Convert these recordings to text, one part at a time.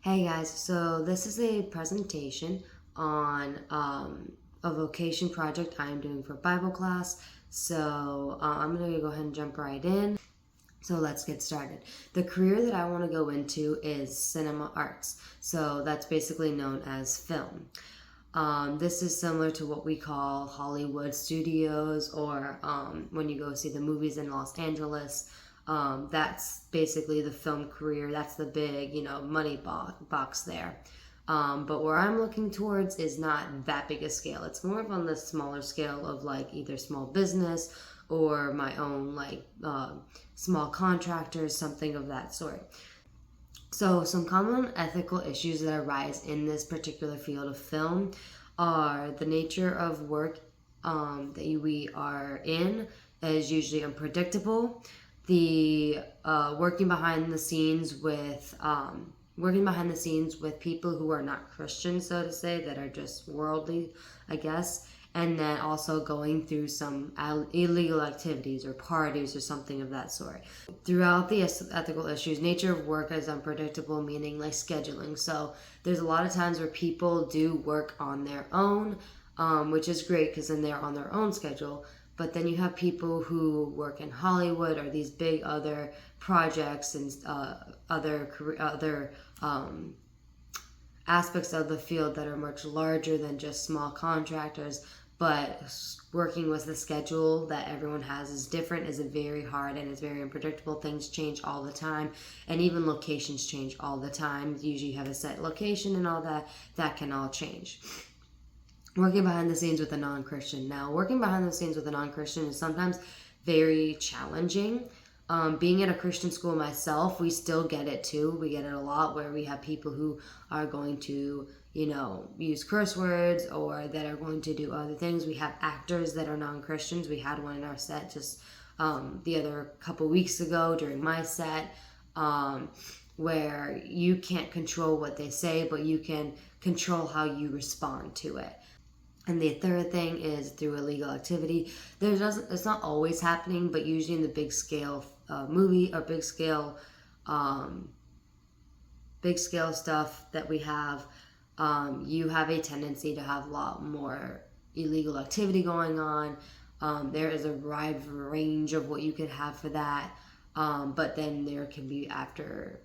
Hey guys, so this is a presentation on a vocation project I'm doing for Bible class. So I'm going to go ahead and jump right in. So let's get started. The career that I want to go into is cinema arts. So that's basically known as film. This is similar to what we call Hollywood studios, or when you go see the movies in Los Angeles. That's basically the film career. That's the big, money box there. But where I'm looking towards is not that big a scale. It's more of on the smaller scale of like either small business or my own small contractors, something of that sort. So, some common ethical issues that arise in this particular field of film are the nature of work that we are in is usually unpredictable. The working behind the scenes with people who are not Christians, so to say, that are just worldly, I guess, and then also going through some illegal activities or parties or something of that sort. Throughout the ethical issues, nature of work is unpredictable, meaning like scheduling. So there's a lot of times where people do work on their own, which is great because then they're on their own schedule. But then you have people who work in Hollywood or these big other projects and other aspects of the field that are much larger than just small contractors. But working with the schedule that everyone has is different, is very hard, and it's very unpredictable. Things change all the time, and even locations change all the time. Usually you have a set location and all that can all change. Working behind the scenes with a non-Christian. Now, working behind the scenes with a non-Christian is sometimes very challenging. Being at a Christian school myself, we still get it too. We get it a lot where we have people who are going to, use curse words or that are going to do other things. We have actors that are non-Christians. We had one in our set just the other couple weeks ago during my set, where you can't control what they say, but you can control how you respond to it. And the third thing is through illegal activity. It's not always happening, but usually in the big scale movie or big scale stuff that we have, you have a tendency to have a lot more illegal activity going on. There is a wide range of what you could have for that. But then there can be after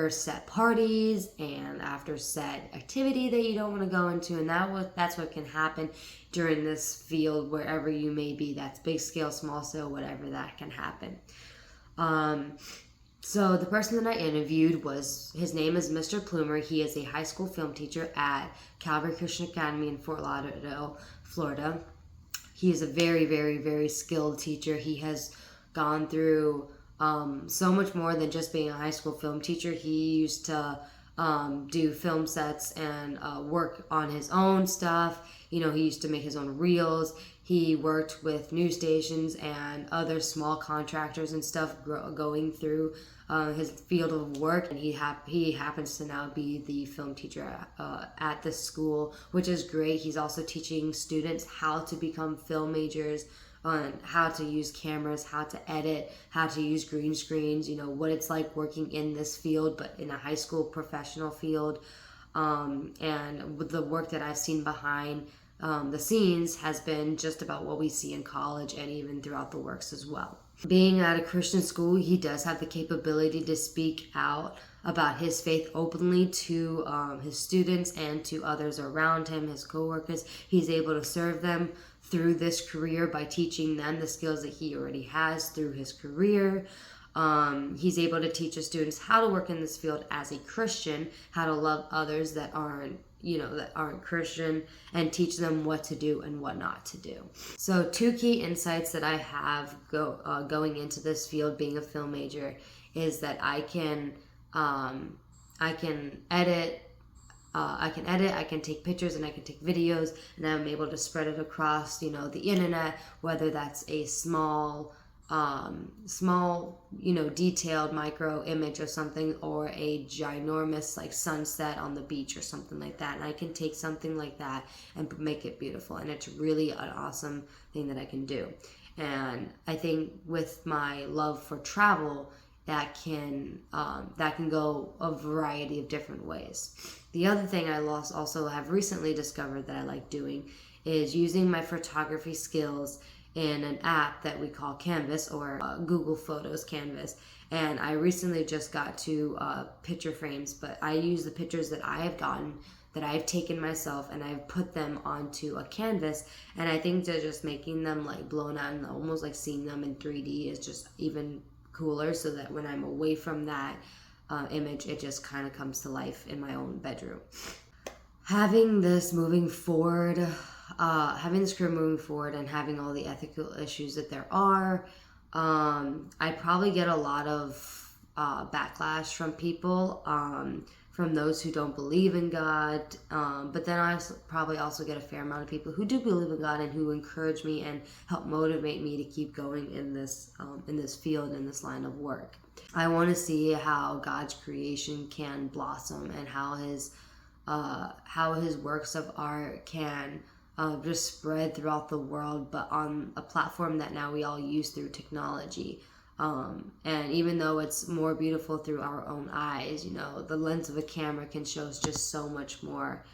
set parties and after set activity that you don't want to go into, and that's what can happen during this field wherever you may be. That's big scale, small scale, whatever, that can happen. So the person that I interviewed his name is Mr. Plumer. He is a high school film teacher at Calvary Christian Academy in Fort Lauderdale, Florida. He is a very, very, very skilled teacher. He has gone through so much more than just being a high school film teacher. He used to do film sets and work on his own stuff. He used to make his own reels. He worked with news stations and other small contractors and stuff going through his field of work. And he happens to now be the film teacher at the school, which is great. He's also teaching students how to become film majors, on how to use cameras, how to edit, how to use green screens, what it's like working in this field, but in a high school professional field. And with the work that I've seen behind the scenes has been just about what we see in college and even throughout the works as well. Being at a Christian school, he does have the capability to speak out about his faith openly to his students and to others around him, his coworkers. He's able to serve them through this career by teaching them the skills that he already has through his career. He's able to teach his students how to work in this field as a Christian, how to love others that aren't Christian, and teach them what to do and what not to do. So 2 key insights that I have going into this field, being a film major, is that I can edit, I can take pictures and I can take videos, and I'm able to spread it across, the internet, whether that's a small, detailed micro image or something, or a ginormous like sunset on the beach or something like that. And I can take something like that and make it beautiful. And it's really an awesome thing that I can do. And I think with my love for travel, that can go a variety of different ways. The other thing I also have recently discovered that I like doing is using my photography skills in an app that we call Canvas, or Google Photos Canvas. And I recently just got to picture frames, but I use the pictures that I have gotten, that I've taken myself, and I've put them onto a canvas. And I think that just making them like blown out and almost like seeing them in 3D is just even cooler, so that when I'm away from that image, it just kind of comes to life in my own bedroom. Having this career moving forward, and having all the ethical issues that there are, I probably get a lot of backlash from people, from those who don't believe in God. But then I probably also get a fair amount of people who do believe in God and who encourage me and help motivate me to keep going in this field, in this line of work. I want to see how God's creation can blossom, and how his works of art can just spread throughout the world, but on a platform that now we all use through technology. And even though it's more beautiful through our own eyes, the lens of a camera can show us just so much more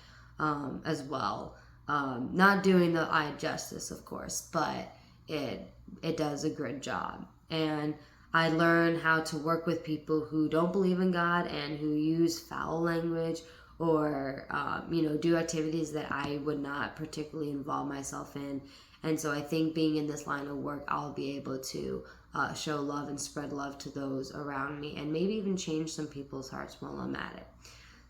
as well. Not doing the eye justice, of course, but it does a good job. And I learn how to work with people who don't believe in God and who use foul language, or do activities that I would not particularly involve myself in. And so I think being in this line of work, I'll be able to show love and spread love to those around me, and maybe even change some people's hearts while I'm at it.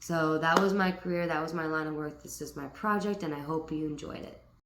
So that was my career, that was my line of work, this is my project, and I hope you enjoyed it.